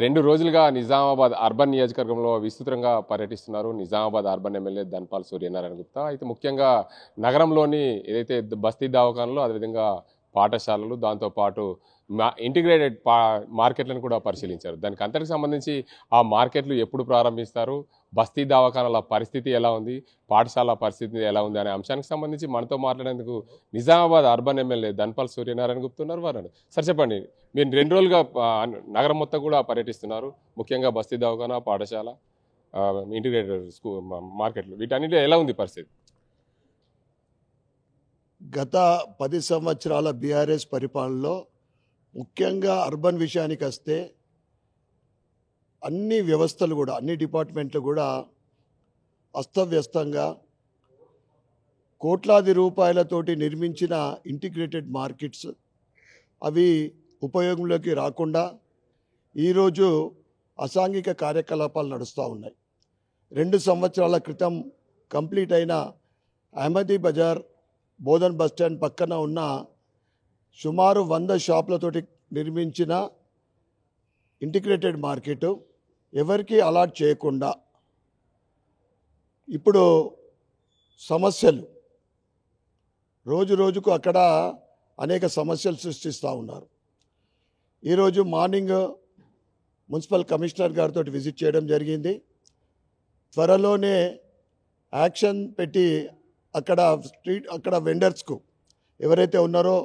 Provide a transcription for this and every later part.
2 రోజులుగా నిజామాబాద్ అర్బన్ నియోజకవర్గంలో విస్తృతంగా పర్యటిస్తున్నారు నిజామాబాద్ అర్బన్ ఎమ్మెల్యే ధన్పాల్ సూర్యనారాయణ గుప్తా. అయితే ముఖ్యంగా నగరంలోని ఏదైతే బస్తీ దవాఖానలో అదేవిధంగా పాఠశాలలు దాంతోపాటు ఇంటిగ్రేటెడ్ మార్కెట్లను కూడా పరిశీలించారు. దానికి అంతటికి సంబంధించి ఆ మార్కెట్లు ఎప్పుడు ప్రారంభిస్తారు, బస్తీ దవాఖానాల పరిస్థితి ఎలా ఉంది, పాఠశాల పరిస్థితి ఎలా ఉంది అనే అంశానికి సంబంధించి మనతో మాట్లాడేందుకు నిజామాబాద్ అర్బన్ ఎమ్మెల్యే ధన్పాల్ సూర్యనారాయణ గుప్తా ఉన్నారు. వారు సార్ చెప్పండి, మీరు 2 రోజులుగా నగరం మొత్తం కూడా పర్యటిస్తున్నారు, ముఖ్యంగా బస్తీ దవాఖానా, పాఠశాల, ఇంటిగ్రేటెడ్ స్కూల్, మార్కెట్లు, వీటన్నిటిలో ఎలా ఉంది పరిస్థితి? గత 10 సంవత్సరాల బీఆర్ఎస్ పరిపాలనలో ముఖ్యంగా అర్బన్ విషయానికి వస్తే అన్ని వ్యవస్థలు కూడా, అన్ని డిపార్ట్మెంట్లు కూడా అస్తవ్యస్తంగా కోట్లాది రూపాయలతోటి నిర్మించిన ఇంటిగ్రేటెడ్ మార్కెట్స్ అవి ఉపయోగంలోకి రాకుండా ఈరోజు అసాంఘిక కార్యకలాపాలు నడుస్తూ ఉన్నాయి. 2 సంవత్సరాల క్రితం కంప్లీట్ అయిన అహ్మదీ బజార్ బోధన్ బస్టాండ్ పక్కన ఉన్న సుమారు 100 షాపులతోటి నిర్మించిన ఇంటిగ్రేటెడ్ మార్కెట్ ఎవరికి అలాట్ చేయకుండా ఇప్పుడు సమస్యలు రోజు రోజుకు అక్కడ అనేక సమస్యలు సృష్టిస్తూ ఉన్నారు. ఈరోజు మార్నింగ్ మున్సిపల్ కమిషనర్ గారితో విజిట్ చేయడం జరిగింది. త్వరలోనే యాక్షన్ పెట్టి అక్కడ వెండర్స్కు ఎవరైతే ఉన్నారో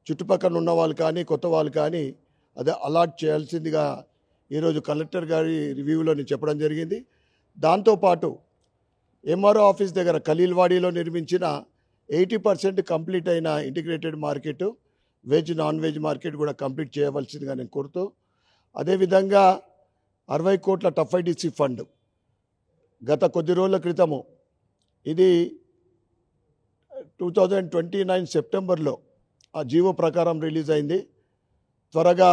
చుట్టుపక్కల ఉన్న వాళ్ళు కానీ కొత్త వాళ్ళు కానీ అదే అలాట్ చేయాల్సిందిగా ఈరోజు కలెక్టర్ గారి రివ్యూలో నేను చెప్పడం జరిగింది. దాంతోపాటు ఎంఆర్ఓ ఆఫీస్ దగ్గర ఖలీల్వాడీలో నిర్మించిన 80% కంప్లీట్ అయిన integrated market, veg non veg market కూడా కంప్లీట్ చేయవలసిందిగా నేను కోరుతూ, అదేవిధంగా 60 కోట్ల టఫ్ఐడిసి ఫండ్ గత కొద్ది రోజుల క్రితము, ఇది 2029 సెప్టెంబర్లో ఆ జీవో ప్రకారం రిలీజ్ అయింది. త్వరగా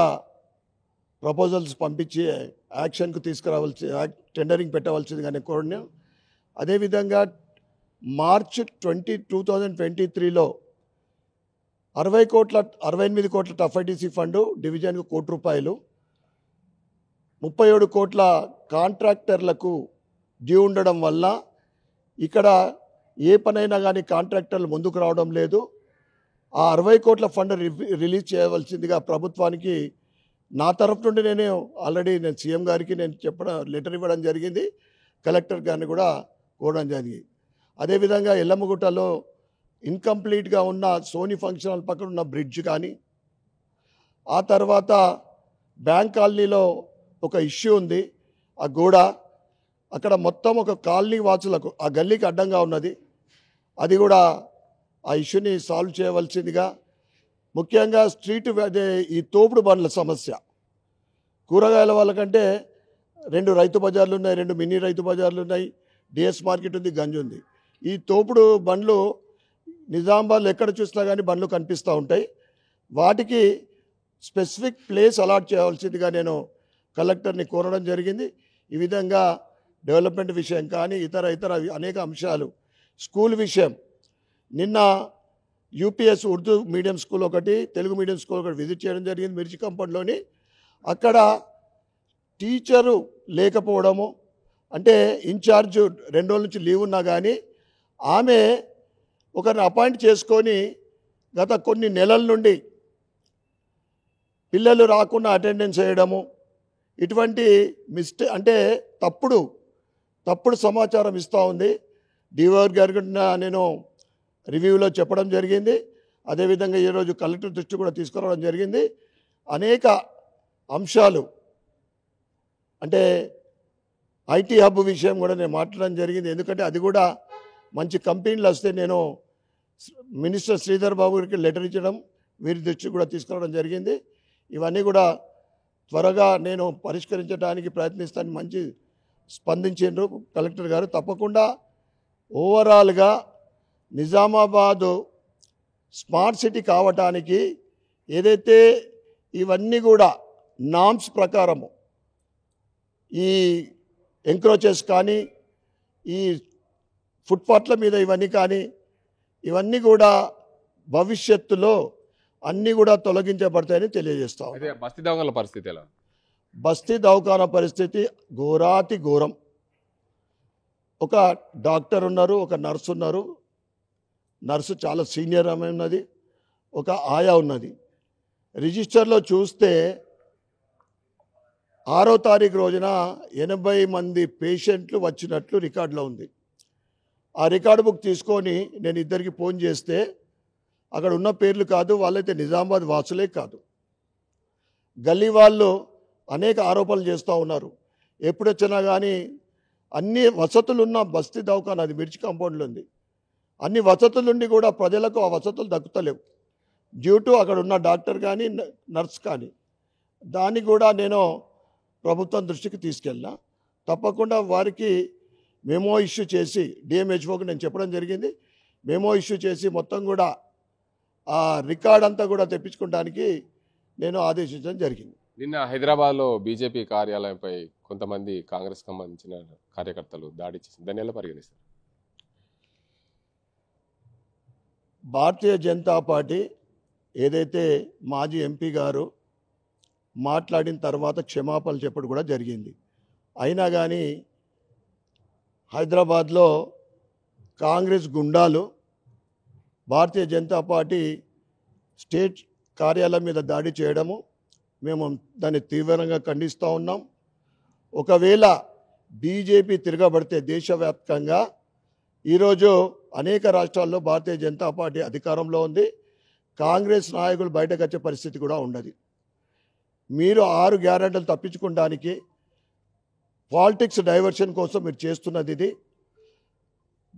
ప్రపోజల్స్ పంపించి యాక్షన్కు తీసుకురావాల్సి, టెండరింగ్ పెట్టవలసిందిగా నేను కోరినా. అదేవిధంగా మార్చ్ 2023లో 68 కోట్ల టఫ్ఐడిసి ఫండ్ డివిజన్కు ₹1 కోటి, 37 కోట్ల కాంట్రాక్టర్లకు డ్యూ ఉండడం వల్ల ఇక్కడ ఏ పనైనా కానీ కాంట్రాక్టర్లు ముందుకు రావడం లేదు. ఆ 60 కోట్ల ఫండ్ రిలీజ్ చేయవలసిందిగా ప్రభుత్వానికి నా తరఫు నుండి నేను సీఎం గారికి లెటర్ ఇవ్వడం జరిగింది, కలెక్టర్ గారిని కూడా కోరడం జరిగింది. అదేవిధంగా ఎల్లమ్మగుట్టలో ఇన్కంప్లీట్గా ఉన్న సోనీ ఫంక్షన్ హాల్ పక్కన ఉన్న బ్రిడ్జ్ కానీ, ఆ తర్వాత బ్యాంక్ కాలనీలో ఒక ఇష్యూ ఉంది, ఆ గోడ అక్కడ మొత్తం ఒక కాలనీ వాసులకు ఆ గల్లీకి అడ్డంగా ఉన్నది, అది కూడా ఆ ఇష్యూని సాల్వ్ చేయవలసిందిగా. ముఖ్యంగా అదే ఈ తోపుడు బండ్ల సమస్య, కూరగాయల వాళ్ళకంటే 2 రైతు బజార్లు ఉన్నాయి, 2 మినీ రైతు బజార్లు ఉన్నాయి, డిఎస్ మార్కెట్ ఉంది, గంజ్ ఉంది. ఈ తోపుడు బండ్లు నిజామాబాద్లో ఎక్కడ చూసినా కానీ బండ్లు కనిపిస్తూ ఉంటాయి. వాటికి స్పెసిఫిక్ ప్లేస్ అలాట్ చేయవలసిందిగా నేను కలెక్టర్ని కోరడం జరిగింది. ఈ విధంగా డెవలప్మెంట్ విషయం కానీ ఇతర అనేక అంశాలు, స్కూల్ విషయం, నిన్న యూపీఎస్ ఉర్దూ మీడియం స్కూల్ ఒకటి, తెలుగు మీడియం స్కూల్ ఒకటి విజిట్ చేయడం జరిగింది మిర్చి కంపౌండ్లోని. అక్కడ టీచరు లేకపోవడము, అంటే ఇన్ఛార్జ్ 2 రోజుల నుంచి లీవ్ ఉన్నా కానీ ఆమె ఒకరిని అపాయింట్ చేసుకొని గత కొన్ని నెలల నుండి పిల్లలు రాకుండా అటెండెన్స్ చేయడము, ఇటువంటి అంటే తప్పుడు సమాచారం ఇస్తూ ఉంది. డిఓ గారికి నేను రివ్యూలో చెప్పడం జరిగింది. అదేవిధంగా ఈరోజు కలెక్టర్ దృష్టి కూడా తీసుకురావడం జరిగింది. అనేక అంశాలు, అంటే ఐటీ హబ్ విషయం కూడా నేను మాట్లాడడం జరిగింది. ఎందుకంటే అది కూడా మంచి కంపెనీలు వస్తే నేను మినిస్టర్ శ్రీధర్ బాబు గారికి లెటర్ ఇచ్చడం, వీరి దృష్టి కూడా తీసుకురావడం జరిగింది. ఇవన్నీ కూడా త్వరగా నేను పరిష్కరించడానికి ప్రయత్నిస్తాను. మంచి స్పందించారు కలెక్టర్ గారు. తప్పకుండా ఓవరాల్గా నిజామాబాదు స్మార్ట్ సిటీ కావటానికి ఏదైతే ఇవన్నీ కూడా నామ్స్ ప్రకారము, ఈ ఎంక్రోచెస్ కానీ, ఈ ఫుట్పాత్ల మీద ఇవన్నీ కానీ, ఇవన్నీ కూడా భవిష్యత్తులో అన్నీ కూడా తొలగించబడతాయని తెలియజేస్తాం. బస్తీ దవాఖానాల పరిస్థితి ఎలా? బస్తీ దవాఖానా పరిస్థితి ఘోరాతి ఘోరం. ఒక డాక్టర్ ఉన్నారు, ఒక నర్సు ఉన్నారు. నర్సు చాలా సీనియర్ ఆమె ఉన్నది, ఒక ఆయా ఉన్నది. రిజిస్టర్లో చూస్తే 6వ తారీఖు రోజున 80 మంది పేషెంట్లు వచ్చినట్లు రికార్డులో ఉంది. ఆ రికార్డు బుక్ తీసుకొని నేను ఇద్దరికి ఫోన్ చేస్తే అక్కడ ఉన్న పేర్లు కాదు, వాళ్ళైతే నిజామాబాద్ వాసులే కాదు. గల్లీ వాళ్ళు అనేక ఆరోపణలు చేస్తూ ఉన్నారు. ఎప్పుడొచ్చినా కానీ అన్ని వసతులున్న బస్తీ దవాఖానా, అది మిర్చి కాంపౌండ్లో ఉంది. అన్ని వసతులుండి కూడా ప్రజలకు ఆ వసతులు దక్కుతలేవు డ్యూ టు అక్కడ ఉన్న డాక్టర్ కానీ నర్స్ కానీ. దాన్ని కూడా నేను ప్రభుత్వం దృష్టికి తీసుకెళ్ళినా. తప్పకుండా వారికి మెమో ఇష్యూ చేసి డిఎంహెచ్ఓకి నేను చెప్పడం జరిగింది. మెమో ఇష్యూ చేసి మొత్తం కూడా ఆ రికార్డ్ అంతా కూడా తెప్పించుకోవడానికి నేను ఆదేశించడం జరిగింది. నిన్న హైదరాబాద్లో బీజేపీ కార్యాలయంపై కొంతమంది కాంగ్రెస్ సంబంధించిన కార్యకర్తలు దాడి చేసి దాన్ని ఎలా పరిగణిస్తారు? భారతీయ జనతా పార్టీ ఏదైతే మాజీ ఎంపీ గారు మాట్లాడిన తర్వాత క్షమాపణలు చెప్పడం కూడా జరిగింది. అయినా కానీ హైదరాబాద్లో కాంగ్రెస్ గుండాలు భారతీయ జనతా పార్టీ స్టేట్ కార్యాలయం మీద దాడి చేయడము మేము దాన్ని తీవ్రంగా ఖండిస్తూ ఉన్నాం. ఒకవేళ బీజేపీ తిరగబడితే దేశవ్యాప్తంగా ఈరోజు అనేక రాష్ట్రాల్లో భారతీయ జనతా పార్టీ అధికారంలో ఉంది. కాంగ్రెస్ నాయకులు బయటకు వచ్చే పరిస్థితి కూడా ఉండదు. మీరు 6 గ్యారెంటీలు తప్పించుకోవడానికి పాలిటిక్స్ డైవర్షన్ కోసం మీరు చేస్తున్నది ఇది.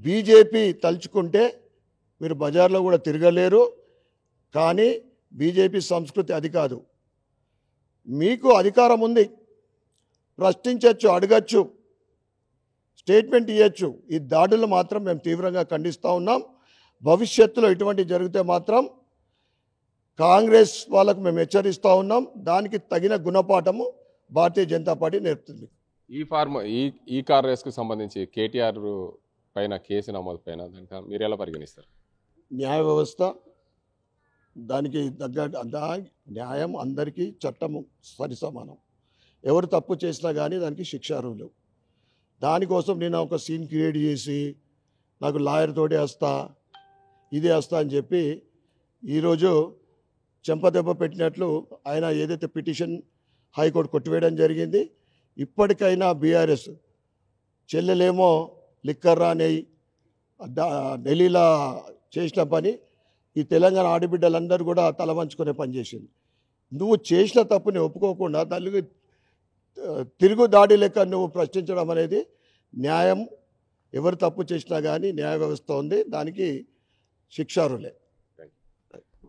బీజేపీ తలుచుకుంటే మీరు బజార్లో కూడా తిరగలేరు. కానీ బీజేపీ సంస్కృతి అది కాదు. మీకు అధికారం ఉంది, ప్రశ్నించవచ్చు, అడగచ్చు, స్టేట్మెంట్ ఇవ్వచ్చు. ఈ దాడులు మాత్రం మేము తీవ్రంగా ఖండిస్తూ ఉన్నాం. భవిష్యత్తులో ఇటువంటి జరిగితే మాత్రం కాంగ్రెస్ వాళ్ళకు మేము హెచ్చరిస్తూ ఉన్నాం. దానికి తగిన గుణపాఠము భారతీయ జనతా పార్టీ నేర్పుతుంది. ఈ కార్ రేస్కు సంబంధించి కేటీఆర్ పైన కేసు నమోదు పైన దానికి మీరు ఎలా పరిగణిస్తారు? న్యాయ వ్యవస్థ దానికి తగ్గ న్యాయం అందరికీ చట్టము సరిసమానం. ఎవరు తప్పు చేసినా కానీ దానికి శిక్షార్హులు. దానికోసం నేను ఒక సీన్ క్రియేట్ చేసి నాకు లాయర్ తోటి వస్తా ఇదే వస్తా అని చెప్పి ఈరోజు చెంపదెబ్బ పెట్టినట్లు ఆయన ఏదైతే పిటిషన్ హైకోర్టు కొట్టివేయడం జరిగింది. ఇప్పటికైనా బీఆర్ఎస్ చెల్లెలేమో లిక్కర్ రాని ఢిల్లీలో చేసిన పని ఈ తెలంగాణ ఆడబిడ్డలందరూ కూడా తల వంచుకునే పని చేసింది. నువ్వు చేసిన తప్పుని ఒప్పుకోకుండా తల్లికి తిరుగు దాడి లెక్క నువ్వు ప్రశ్నించడం అనేది న్యాయం. ఎవరు తప్పు చేసినా కానీ న్యాయ వ్యవస్థ ఉంది, దానికి శిక్షార్హులే.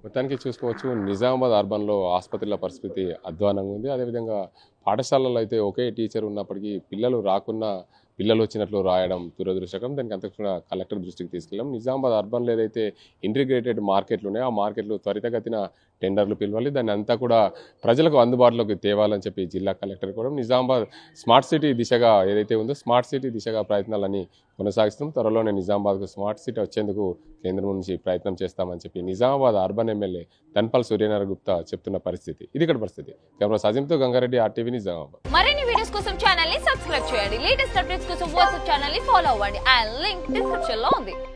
మొత్తానికి చూసుకోవచ్చు, నిజామాబాద్ అర్బన్లో ఆసుపత్రుల పరిస్థితి అధ్వానంగా ఉంది. అదేవిధంగా పాఠశాలలో అయితే ఒకే టీచర్ ఉన్నప్పటికీ పిల్లలు రాకున్నా పిల్లలు వచ్చినట్లు రాయడం దురదృష్టకరం. దానికి అంతకుండా కలెక్టర్ దృష్టికి తీసుకెళ్ళాం. నిజామాబాద్ అర్బన్లో ఏదైతే ఇంటిగ్రేటెడ్ మార్కెట్లు ఉన్నాయో ఆ మార్కెట్లు త్వరితగతిన టెండర్లు పిలవాలి, దాన్ని అంతా కూడా ప్రజలకు అందుబాటులోకి తేవాలని చెప్పి జిల్లా కలెక్టర్ కూడా నిజామాబాద్ స్మార్ట్ సిటీ దిశగా ఏదైతే ఉందో స్మార్ట్ సిటీ దిశగా ప్రయత్నాలన్నీ కొనసాగిస్తాం. త్వరలోనే నిజామాబాద్కు స్మార్ట్ సిటీ వచ్చేందుకు కేంద్రం నుంచి ప్రయత్నం చేస్తామని చెప్పి నిజామాబాద్ అర్బన్ ఎమ్మెల్యే ధన్పాల్ సూర్యనారాయణ గుప్తా చెప్తున్న పరిస్థితి. ఇది ఇక్కడ పరిస్థితి. కెమెరా సాజింతో గంగారెడ్డి, RTV నిజామాబాద్. మరిన్ని వీడియోస్ కోసం ఛానల్ ని సబ్స్క్రైబ్ చేయండి. లేటెస్ట్ అప్డేట్స్ కోసం వాట్సాప్ ఛానల్ ని ఫాలో అవ్వండి. ఆ లింక్ డిస్క్రిప్షన్ లో ఉంది.